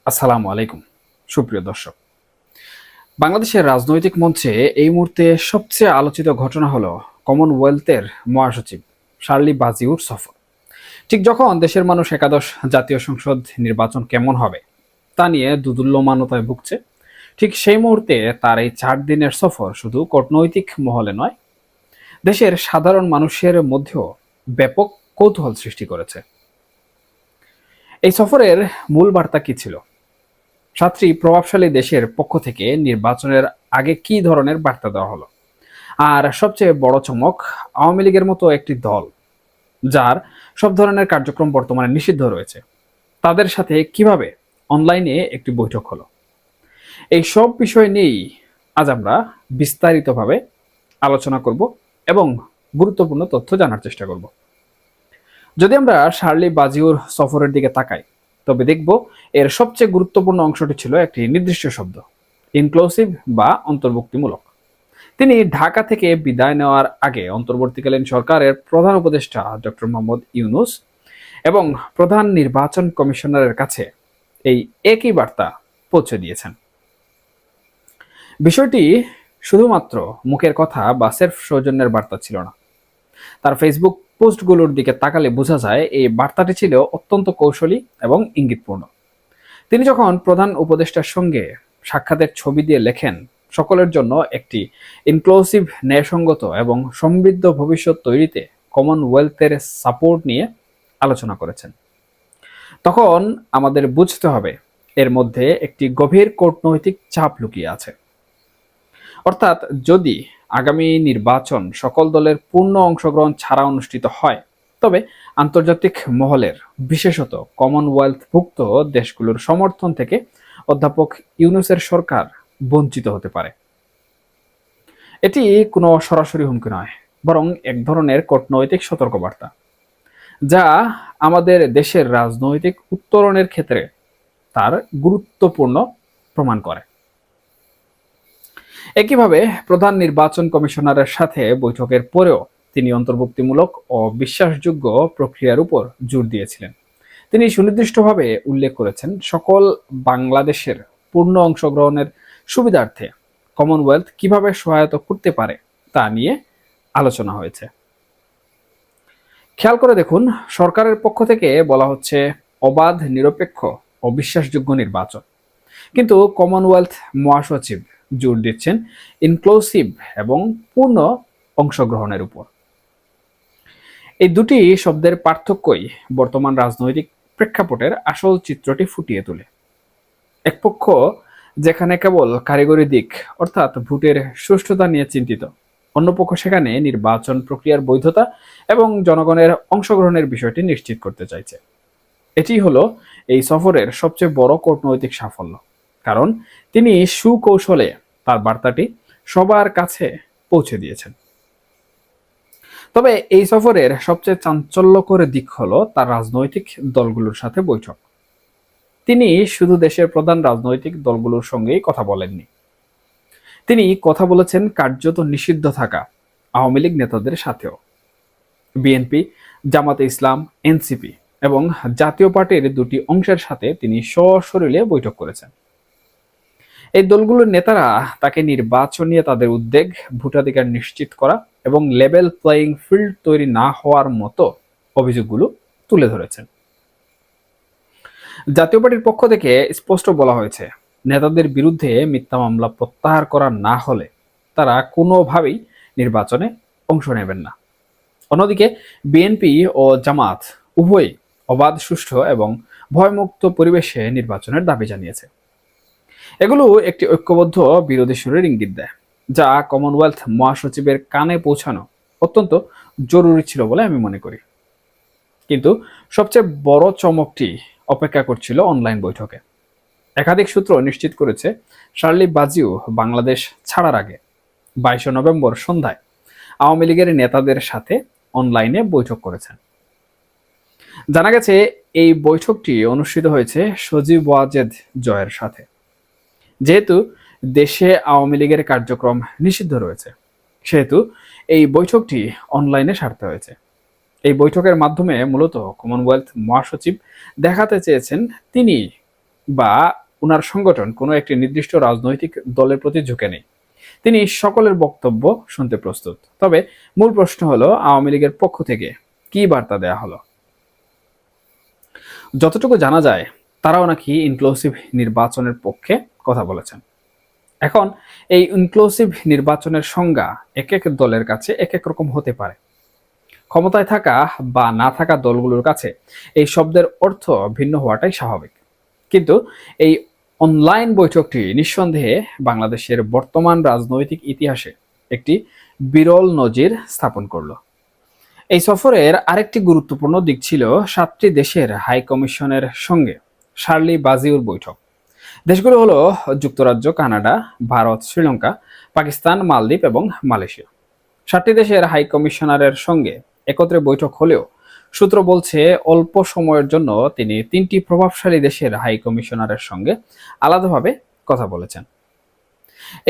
আসসালামু আলাইকুম সুপ্রিয় দর্শক। বাংলাদেশের রাজনৈতিক মঞ্চে এই মুহূর্তে সবচেয়ে আলোচিত ঘটনা হলো কমনওয়েলথের মহাসচিব শার্লি বাজিউর সফর। ঠিক যখন দেশের মানুষ একাদশ জাতীয় সংসদ নির্বাচন কেমন হবে তা নিয়ে দুদুল্যমানতায় ভুগছে, ঠিক সেই মুহূর্তে তার এই 4 দিনের সফর শুধু কূটনৈতিক মহলে নয়, দেশের সাধারণ মানুষের মধ্যেও ব্যাপক কৌতূহল সৃষ্টি করেছে। এই সফরের মূল বার্তা কি ছিল? 7টি প্রভাবশালী দেশের পক্ষ থেকে নির্বাচনের আগে কি ধরনের বার্তা দেওয়া হলো? আর সবচেয়ে বড় চমক, আওয়ামী লীগের মতো একটি দল যার সব ধরনের কার্যক্রম বর্তমানে নিষিদ্ধ রয়েছে, তাদের সাথে কিভাবে অনলাইনে একটি বৈঠক হলো। এই সব বিষয় নিয়েই আজ আমরা বিস্তারিতভাবে আলোচনা করব এবং গুরুত্বপূর্ণ তথ্য জানার চেষ্টা করব। যদি আমরা শার্লি বাজিউর সফরের দিকে তাকাই, তবে দেখব এর সবচেয়ে গুরুত্বপূর্ণ অংশটি ছিল একটি নির্দিষ্ট শব্দ, ইনক্লুসিভ বা অন্তর্ভুক্তিমূলক। তিনি ঢাকা থেকে বিদায় নেওয়ার আগে অন্তর্বর্তীকালীন সরকারের প্রধান উপদেষ্টা ডক্টর মোহাম্মদ ইউনূস এবং প্রধান নির্বাচন কমিশনারের কাছে এই একই বার্তা পৌঁছে দিয়েছেন। বিষয়টি শুধুমাত্র মুখের কথা বা সেলফ সৌজন্যের বার্তা ছিল না। তার ফেসবুক পোস্টগুলোর দিকে তাকালে বোঝা যায় এই বার্তাটি ছিল অত্যন্ত কৌশলী এবং ইঙ্গিতপূর্ণ। তিনি যখন প্রধান উপদেষ্টার সঙ্গে সাক্ষাতের ছবি দিয়ে লেখেন সকলের জন্য একটি ইনক্লুসিভ, ন্যায়সঙ্গত এবং সমৃদ্ধ ভবিষ্যৎ তৈরিতে কমনওয়েলথের সাপোর্ট নিয়ে আলোচনা করেছেন, তখন আমাদের বুঝতে হবে এর মধ্যে একটি গভীর কূটনৈতিক চাপ লুকিয়ে আছে। অর্থাৎ যদি আগামী নির্বাচন সকল দলের পূর্ণ অংশগ্রহণ ছাড়া অনুষ্ঠিত হয়, তবে আন্তর্জাতিক মহলের, বিশেষত কমনওয়েলথভুক্ত দেশগুলোর সমর্থন থেকে অধ্যাপক ইউনূসের সরকার বঞ্চিত হতে পারে। এটি কোনো সরাসরি হুমকি নয়, বরং এক ধরনের কূটনৈতিক সতর্কবার্তা, যা আমাদের দেশের রাজনৈতিক উত্তরণের ক্ষেত্রে তার গুরুত্বপূর্ণ প্রমাণ করে। একইভাবে প্রধান নির্বাচন কমিশনারের সাথে বৈঠকের পরেও তিনি অন্তর্ভুক্তিমূলক ও বিশ্বাসযোগ্য প্রক্রিয়ার উপর জোর দিয়েছিলেন। তিনি সুনির্দিষ্টভাবে উল্লেখ করেছেন সকল বাংলাদেশের পূর্ণ অংশগ্রহণের সুবিধার্থে কমনওয়েলথ কিভাবে সহায়তা করতে পারে তা নিয়ে আলোচনা হয়েছে। খেয়াল করে দেখুন, সরকারের পক্ষ থেকে বলা হচ্ছে অবাধ, নিরপেক্ষ ও বিশ্বাসযোগ্য নির্বাচন, কিন্তু কমনওয়েলথ মহাসচিব জোর দিচ্ছেন ইনক্লুসিভ এবং পূর্ণ অংশগ্রহণের উপর। এই দুটি শব্দের পার্থক্যই বর্তমান রাজনৈতিক প্রেক্ষাপটের আসল চিত্রটি ফুটিয়ে তোলে। এক পক্ষ যেখানে কেবল কারিগরি দিক অর্থাৎ ভোটের সুষ্ঠুতা নিয়ে চিন্তিত, অন্য পক্ষ সেখানে নির্বাচন প্রক্রিয়ার বৈধতা এবং জনগণের অংশগ্রহণের বিষয়টি নিশ্চিত করতে চাইছে। এটি হলো এই সফরের সবচেয়ে বড় কূটনৈতিক সাফল্য, কারণ তিনি সুকৌশলে তার বার্তাটি সবার কাছে পৌঁছে দিয়েছেন। তবে এই সফরের সবচেয়ে চাঞ্চল্যকর দিক হলো তার রাজনৈতিক দলগুলোর সাথে বৈঠক। তিনি শুধু দেশের প্রধান রাজনৈতিক দলগুলোর সঙ্গেই কথা বলেননি, তিনি কথা বলেছেন কার্যত নিষিদ্ধ থাকা আওয়ামী লীগ নেতাদের সাথেও। বিএনপি, জামাতে ইসলাম, এনসিপি এবং জাতীয় পার্টির দুটি অংশের সাথে তিনি সশরীরে বৈঠক করেছেন। এই দলগুলোর নেতারা তাকে নির্বাচন নিয়ে তাদের উদ্বেগ, ভোটাধিকার নিশ্চিত করা এবং লেভেল প্লেয়িং ফিল্ড তৈরি না হওয়ার মতো অভিযোগগুলো তুলে ধরেছেন। জাতীয় পার্টির পক্ষ থেকে স্পষ্ট বলা হয়েছে, নেতাদের বিরুদ্ধে মিথ্যা মামলা প্রত্যাহার করা না হলে তারা কোনোভাবেই নির্বাচনে অংশ নেবেন না। অন্যদিকে বিএনপি ও জামাত উভয়ই অবাধ, সুষ্ঠু এবং ভয়মুক্ত পরিবেশে নির্বাচনের দাবি জানিয়েছে। এগুলো একটি ঐক্যবদ্ধ বিরোধী সুরের ইঙ্গিত দেয়, যা কমনওয়েলথ মহাসচিবের কানে পৌঁছানো অত্যন্ত জরুরি ছিল বলে আমি মনে করি। কিন্তু সবচেয়ে বড় চমকটি অপেক্ষা করছিল অনলাইন বৈঠকে। একাধিক সূত্র নিশ্চিত করেছে শার্লি বাজিউ বাংলাদেশ ছাড়ার আগে 22 নভেম্বর সন্ধ্যায় আওয়ামী লীগের নেতাদের সাথে অনলাইনে বৈঠক করেছেন। জানা গেছে এই বৈঠকটি অনুষ্ঠিত হয়েছে সজীব ওয়াজেদ জয়ের সাথে। যেহেতু দেশে আওয়ামী লীগের কার্যক্রম নিষিদ্ধ রয়েছে, সেহেতু এই বৈঠকটি অনলাইনে সারতে হয়েছে। এই বৈঠকের মাধ্যমে মূলত কমনওয়েলথ মহাসচিব দেখাতে চেয়েছেন তিনি বা উনার সংগঠন কোনো একটি নির্দিষ্ট রাজনৈতিক দলের প্রতি ঝুঁকে নেই। তিনি সকলের বক্তব্য শুনতে প্রস্তুত। তবে মূল প্রশ্ন হলো, আওয়ামী লীগের পক্ষ থেকে কি বার্তা দেয়া হলো? যতটুকু জানা যায়, তারাও নাকি ইনক্লুসিভ নির্বাচনের পক্ষে কথা বলেছেন। এখন এই ইনক্লুসিভ নির্বাচনের সংজ্ঞা এক এক দলের কাছে এক এক রকম হতে পারে। ক্ষমতায় থাকা বা না থাকা দলগুলোর কাছে এই শব্দের অর্থ ভিন্ন হওয়াটাই স্বাভাবিক। কিন্তু এই অনলাইন বৈঠকটি নিঃসন্দেহে বাংলাদেশের বর্তমান রাজনৈতিক ইতিহাসে একটি বিরল নজির স্থাপন করলো। এই সফরের আরেকটি গুরুত্বপূর্ণ দিক ছিল 7টি দেশের হাই কমিশনের সঙ্গে শার্লি বাজিউর বৈঠক। দেশগুলো হলো যুক্তরাজ্য, কানাডা, ভারত, শ্রীলঙ্কা, পাকিস্তান, মালদ্বীপ এবং মালয়েশিয়া। 7টি দেশের হাই কমিশনারের সঙ্গে একত্রে বৈঠক হলেও সূত্র বলছে অল্প সময়ের জন্য তিনি 3টি প্রভাবশালী দেশের হাই কমিশনারের সঙ্গে আলাদাভাবে কথা বলেছেন।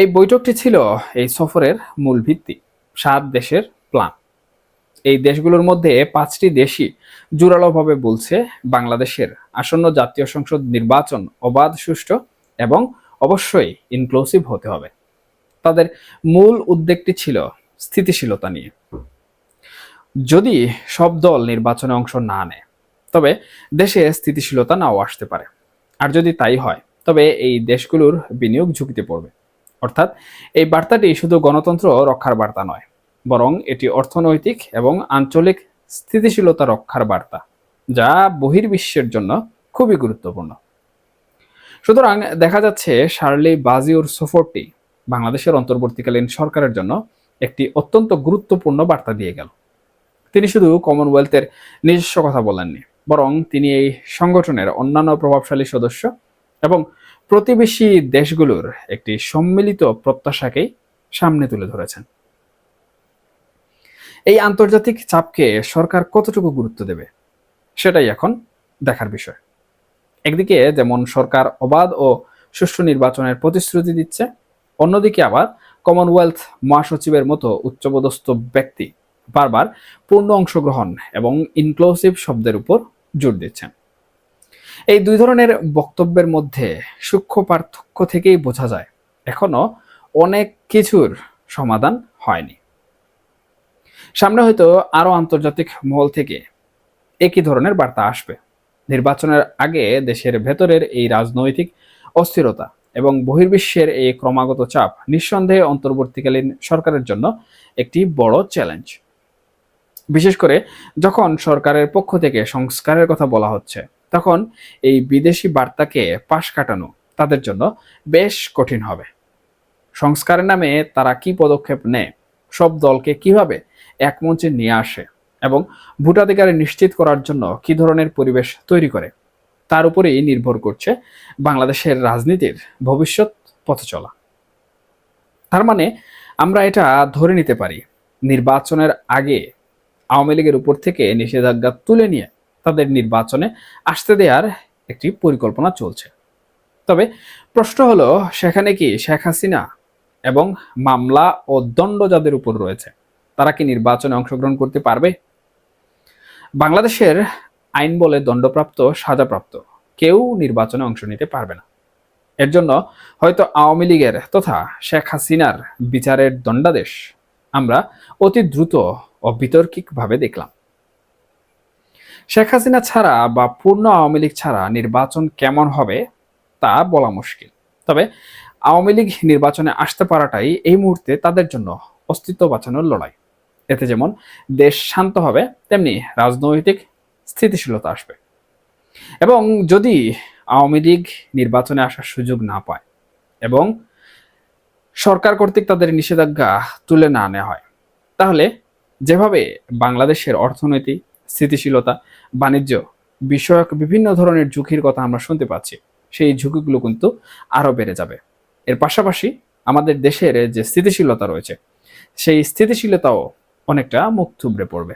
এই বৈঠকটি ছিল এই সফরের মূল ভিত্তি। 7 দেশের প্ল্যান। এই দেশগুলোর মধ্যে 5টি দেশই জোরালোভাবে বলছে বাংলাদেশের আসন্ন জাতীয় সংসদ নির্বাচন অবাধ, সুষ্ঠু এবং অবশ্যই ইনক্লুসিভ হতে হবে। তাদের মূল উদ্বেগটি ছিল স্থিতিশীলতা নিয়ে। যদি সব দল নির্বাচনে অংশ না নেয়, তবে দেশে স্থিতিশীলতা নাও আসতে পারে। আর যদি তাই হয়, তবে এই দেশগুলোর বিনিয়োগ ঝুঁকিতে পড়বে। অর্থাৎ এই বার্তাটি শুধু গণতন্ত্র রক্ষার বার্তা নয়, বরং এটি অর্থনৈতিক এবং আঞ্চলিক স্থিতিশীলতা রক্ষার বার্তা, যা বহির্বিশ্বের জন্য খুবই গুরুত্বপূর্ণ। সুতরাং দেখা যাচ্ছে শার্লি বাজিউর সফরটি বাংলাদেশের অন্তর্বর্তীকালীন সরকারের জন্য একটি অত্যন্ত গুরুত্বপূর্ণ বার্তা দিয়ে গেল। তিনি শুধু কমনওয়েলথের নিজস্ব কথা বলেননি, বরং তিনি এই সংগঠনের অন্যান্য প্রভাবশালী সদস্য এবং প্রতিবেশী দেশগুলোর একটি সম্মিলিত প্রত্যাশাকেই সামনে তুলে ধরেছেন। এই আন্তর্জাতিক চাপকে সরকার কতটুকু গুরুত্ব দেবে, সেটাই এখন দেখার বিষয়। একদিকে যেমন সরকার অবাধ ও সুষ্ঠু নির্বাচনের প্রতিশ্রুতি দিচ্ছে, অন্যদিকে আবার কমনওয়েলথ মহাসচিবের মতো উচ্চপদস্থ ব্যক্তি বারবার পূর্ণ অংশগ্রহণ এবং ইনক্লুসিভ শব্দের উপর জোর দিচ্ছেন। এই দুই ধরনের বক্তব্যের মধ্যে সূক্ষ্ম পার্থক্য থেকেই বোঝা যায় এখনো অনেক কিছুর সমাধান হয়নি। সামনে হয়তো আরো আন্তর্জাতিক মহল থেকে একই ধরনের বার্তা আসবে। নির্বাচনের আগে দেশের ভেতরের এই রাজনৈতিক অস্থিরতা এবং বহির্বিশ্বের এই ক্রমাগত চাপ নিঃসন্দেহে অন্তর্বর্তীকালীন সরকারের জন্য একটি বড় চ্যালেঞ্জ। বিশেষ করে যখন সরকারের পক্ষ থেকে সংস্কারের কথা বলা হচ্ছে, তখন এই বিদেশি বার্তাকে পাশ কাটানো তাদের জন্য বেশ কঠিন হবে। সংস্কারের নামে তারা কি পদক্ষেপ নেয়, সব দলকে কিভাবে এক মঞ্চে নিয়ে আসে এবং ভোটাধিকার নিশ্চিত করার জন্য কি ধরনের পরিবেশ তৈরি করে, তার উপরেই নির্ভর করছে বাংলাদেশের রাজনীতির ভবিষ্যৎ পথ চলা। তার মানে আমরা এটা ধরে নিতে পারি, নির্বাচনের আগে আওয়ামী লীগের উপর থেকে নিষেধাজ্ঞা তুলে নিয়ে তাদের নির্বাচনে আসতে দেওয়ার একটি পরিকল্পনা চলছে। তবে প্রশ্ন হলো, সেখানে কি শেখ হাসিনা এবং মামলা ও দণ্ড যাদের উপর রয়েছে, তারা কি নির্বাচনে অংশগ্রহণ করতে পারবে? বাংলাদেশের আইন বলে দণ্ডপ্রাপ্ত, সাজাপ্রাপ্ত কেউ নির্বাচনে অংশ নিতে পারবে না। এর জন্য হয়তো আওয়ামী লীগের তথা শেখ হাসিনার বিচারের দণ্ডাদেশ আমরা অতি দ্রুত ও বিতর্কিকভাবে দেখলাম। শেখ হাসিনা ছাড়া বা পূর্ণ আওয়ামী লীগ ছাড়া নির্বাচন কেমন হবে তা বলা মুশকিল। তবে আওয়ামী লীগ নির্বাচনে আসতে পারাটাই এই মুহূর্তে তাদের জন্য অস্তিত্ব বাঁচানোর লড়াই। এতে যেমন দেশ শান্ত হবে, তেমনি রাজনৈতিক স্থিতিশীলতা আসবে। এবং যদি আওয়ামী লীগ নির্বাচনে আসার সুযোগ না পায় এবং সরকার কর্তৃক তাদের নিষেধাজ্ঞা তুলে না নেওয়া হয়, তাহলে যেভাবে বাংলাদেশের অর্থনীতি, স্থিতিশীলতা, বাণিজ্য বিষয়ক বিভিন্ন ধরনের ঝুঁকির কথা আমরা শুনতে পাচ্ছি, সেই ঝুঁকিগুলো কিন্তু আরো বেড়ে যাবে। এর পাশাপাশি আমাদের দেশের যে স্থিতিশীলতা রয়েছে, সেই স্থিতিশীলতাও অনেকটা মুখ থুবড়ে পড়বে।